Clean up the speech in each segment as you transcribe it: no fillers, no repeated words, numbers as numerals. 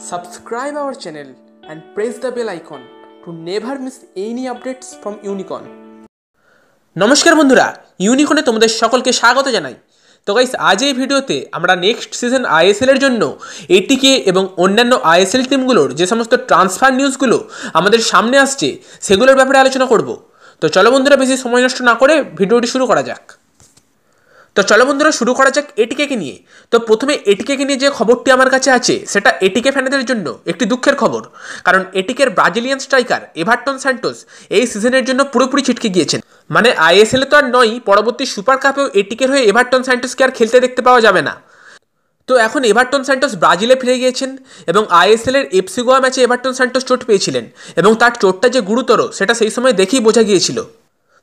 Subscribe our channel and press the bell icon to never miss any updates from Unicorn. নমস্কার বন্ধুরা, ইউনিকর্নে তোমাদের সকলকে স্বাগত জানাই। তো গাইস, আজ এই ভিডিওতে আমরা নেক্সট সিজন আইএসএল এর জন্য এটিকে এবং অন্যান্য আইএসএল টিমগুলোর যে সমস্ত ট্রান্সফার নিউজগুলো আমাদের সামনে আসছে সেগুলোর ব্যাপারে আলোচনা করব। তো চলো বন্ধুরা, বেশি সময় নষ্ট না করে ভিডিওটি শুরু করা যাক। শুরু করা যাক এটিকে নিয়ে। তো প্রথমে এটিকে নিয়ে যে খবরটি আমার কাছে আছে সেটা এটিকে ফ্যানেদের জন্য একটি দুঃখের খবর, কারণ এটিকের ব্রাজিলিয়ান স্ট্রাইকার এভারটন স্যান্টোস এই সিজনের জন্য পুরোপুরি ছিটকে গিয়েছেন। মানে আইএসএল তো আর নয়, পরবর্তী সুপার কাপেও এটিকের হয়ে এভারটন স্যান্টোসকে আর খেলতে দেখতে পাওয়া যাবে না। তো এখন এভারটন স্যান্টোস ব্রাজিলে ফিরে গিয়েছেন এবং আইএসএল এর এফসি গোয়া ম্যাচে এভারটন স্যান্টোস চোট পেয়েছিলেন এবং তার চোটটা যে গুরুতর সেটা সেই সময় দেখেই বোঝা গিয়েছিল।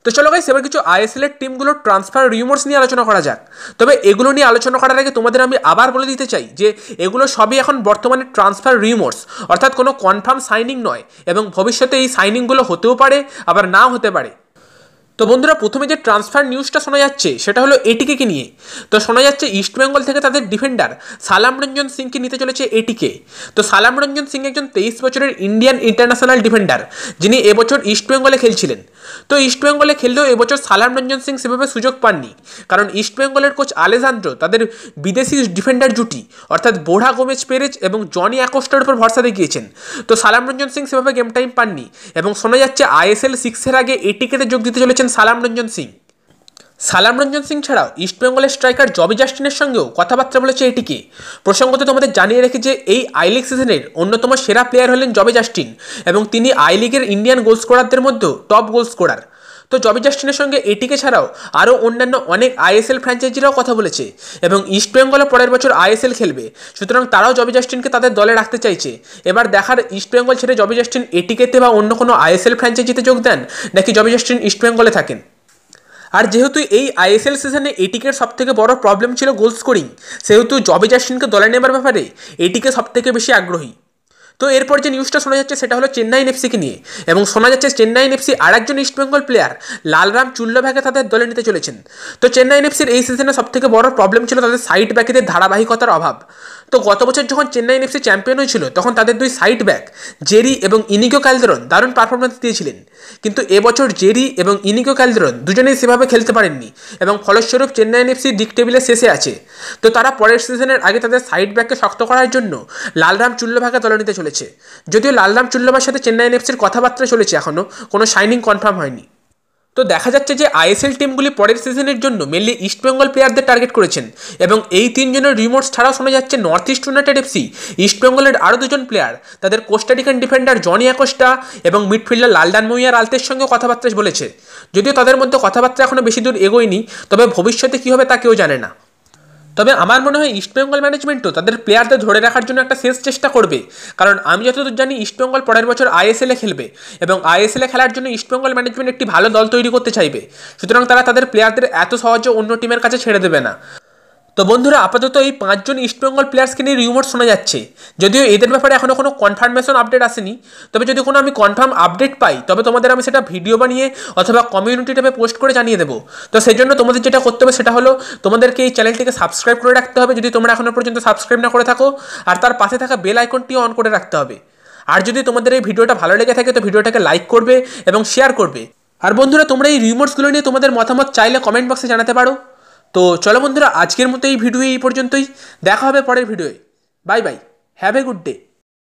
তো চলো গাইস, এবার কিছু আইএসএল এর টিমগুলোর ট্রান্সফার রিউমার্স নিয়ে আলোচনা করা যাক। তবে এগুলো নিয়ে আলোচনা করার আগে তোমাদের আমি আবার বলে দিতে চাই যে এগুলো সবই এখন বর্তমানে ট্রান্সফার রিউমার্স, অর্থাৎ কোনো কনফার্ম সাইনিং নয় এবং ভবিষ্যতে এই সাইনিংগুলো হতেও পারে আবার নাও হতে পারে। তো বন্ধুরা, প্রথমে যে ট্রান্সফার নিউজটা শোনা যাচ্ছে সেটা হলো এটিকে নিয়ে। তো শোনা যাচ্ছে ইস্টবেঙ্গল থেকে তাদের ডিফেন্ডার সালাম রঞ্জন সিংকে নিতে চলেছে এটিকে। তো সালাম রঞ্জন সিং একজন 23 বছরের ইন্ডিয়ান ইন্টারন্যাশনাল ডিফেন্ডার, যিনি এবছর ইস্টবেঙ্গলে খেলছিলেন। তো ইস্টবেঙ্গলে খেললেও এবছর সালাম রঞ্জন সিং সেভাবে সুযোগ পাননি, কারণ ইস্টবেঙ্গলের কোচ আলেজান্দ্রো তাদের বিদেশি ডিফেন্ডার জুটি অর্থাৎ বোরা গোমেজ পেরেজ এবং জনি অ্যাকোস্টার উপর ভরসা দেখিয়েছেন। তো সালাম রঞ্জন সিং সেভাবে গেম টাইম পাননি এবং শোনা যাচ্ছে আইএসএল 6-এর আগে এটিকেতে যোগ দিতে চলেছেন সালাম রঞ্জন সিং ছাড়াও ইস্টবেঙ্গলের স্ট্রাইকার জবি জাস্টিনের সঙ্গেও কথাবার্তা বলেছে এটিকে। প্রসঙ্গত তোমাদের জানিয়ে রেখে যে এই আই লিগ সিজনের অন্যতম সেরা প্লেয়ার হলেন জবি জাস্টিন এবং তিনি আই লিগের ইন্ডিয়ান গোল স্কোরারদের মধ্যেও টপ গোল স্কোরার। তো জবি জাস্টিনের সঙ্গে এটিকে ছাড়াও আরও অন্যান্য অনেক আইএসএল ফ্র্যাঞ্চাইজিরাও কথা বলেছে এবং ইস্টবেঙ্গলও পরের বছর আইএসএল খেলবে, সুতরাং তারাও জবি জাস্টিনকে তাদের দলে রাখতে চাইছে। এবার দেখার ইস্টবেঙ্গল ছেড়ে জবি জাস্টিন এটিকেতে বা অন্য কোনো আইএসএল ফ্র্যাঞ্চাইজিতে যোগ দেন নাকি জবি জাস্টিন ইস্টবেঙ্গলে থাকেন। আর যেহেতু এই আইএসএল সিজনে এটিকের সবথেকে বড় প্রবলেম ছিল গোল স্কোরিং, সেহেতু জবি জাস্টিনকে দলে নেবার ব্যাপারে এটিকে সবথেকে বেশি আগ্রহী। তো এরপর যে নিউজটা শোনা যাচ্ছে সেটা হলো চেন্নাইন এফসিকে নিয়ে, এবং শোনা যাচ্ছে চেন্নাইন এফসি আরেকজন ইস্টবেঙ্গল প্লেয়ার লালরাম চুল্লভাকে তাদের দলে নিতে চলেছেন। তো চেন্নাইন এফসির এই সিজনে সবথেকে বড় প্রবলেম ছিল তাদের সাইড ব্যাকেদের ধারাবাহিকতার অভাব। তো গত বছর যখন চেন্নাইন এফসি চ্যাম্পিয়ন হয়েছিল তখন তাদের দুই সাইড ব্যাক জেরি এবং ইনিগো ক্যালদেরন দারুণ পারফরমেন্স দিয়েছিলেন, কিন্তু এবছর জেরি এবং ইনিগো ক্যালদেরন দুজনেই সেভাবে খেলতে পারেননি এবং ফলস্বরূপ চেন্নাইন এফসি লিগ টেবিলের শেষে আছে। তো তারা পরের সিজনের আগে তাদের সাইড ব্যাককে শক্ত করার জন্য লালরাম চুল্লভাকে দলে নিতে চলেছে। যদিও লালরাম চুল্লভার সাথে চেন্নাইন এফসির কথাবার্তা চলেছে, এখনও কোনো সাইনিং কনফার্ম হয়নি। তো দেখা যাচ্ছে যে আইএসএল টিমগুলি পরের সিজনের জন্য মেনলি ইস্টবেঙ্গল প্লেয়ারদের টার্গেট করেছেন এবং এই তিনজনের রিমোটস ছাড়াও শোনা যাচ্ছে নর্থ ইস্ট ইউনাইটেড এফসি ইস্টবেঙ্গলের আরও দুজন প্লেয়ার তাদের কোস্টারিকান ডিফেন্ডার জনি অ্যাকোস্টা এবং মিডফিল্ডার লালদান মইয়ার আলতের সঙ্গে কথাবার্তা বলেছে। যদিও তাদের মধ্যে কথাবার্তা এখনও বেশি দূর এগোয়নি, তবে ভবিষ্যতে কী হবে তা কেউ জানে না। তবে আমার মনে হয় ইস্টবেঙ্গল ম্যানেজমেন্টও তাদের প্লেয়ারদের ধরে রাখার জন্য একটা শেষ চেষ্টা করবে, কারণ আমি যতদূর জানি ইস্টবেঙ্গল পরের বছর আইএসএলে খেলবে এবং আইএসএলে খেলার জন্য ইস্টবেঙ্গল ম্যানেজমেন্ট একটি ভালো দল তৈরি করতে চাইবে, সুতরাং তারা তাদের প্লেয়ারদের এত সহজে অন্য টিমের কাছে ছেড়ে দেবে না। তো বন্ধুরা, আপাতত এই 5 জন ইস্টবেঙ্গল প্লেয়ার্সকে নিয়ে রিউমার শোনা যাচ্ছে, যদিও এদের ব্যাপারে এখনও কোনো কনফার্মেশন আপডেট আসেনি। তবে যদি কোনো আমি কনফার্ম আপডেট পাই তবে তোমাদের আমি সেটা ভিডিও বানিয়ে অথবা কমিউনিটি ট্যাবে পোস্ট করে জানিয়ে দেবো। তো সেই জন্য তোমাদের যেটা করতে হবে সেটা হলো তোমাদেরকে এই চ্যানেলটিকে সাবস্ক্রাইব করে রাখতে হবে যদি তোমরা এখনও পর্যন্ত সাবস্ক্রাইব না করে থাকো, আর তার পাশে থাকা বেল আইকনটিও অন করে রাখতে হবে। আর যদি তোমাদের এই ভিডিওটা ভালো লেগে থাকে তো ভিডিওটাকে লাইক করবে এবং শেয়ার করবে। আর বন্ধুরা, তোমরা এই রিউমার্সগুলো নিয়ে তোমাদের মতামত চাইলে কমেন্ট বক্সে জানাতে পারো। তো চলো বন্ধুরা, আজকের মতো এই ভিডিও এই পর্যন্তই। দেখা হবে পরের ভিডিওয়ে। Bye bye, have a good day.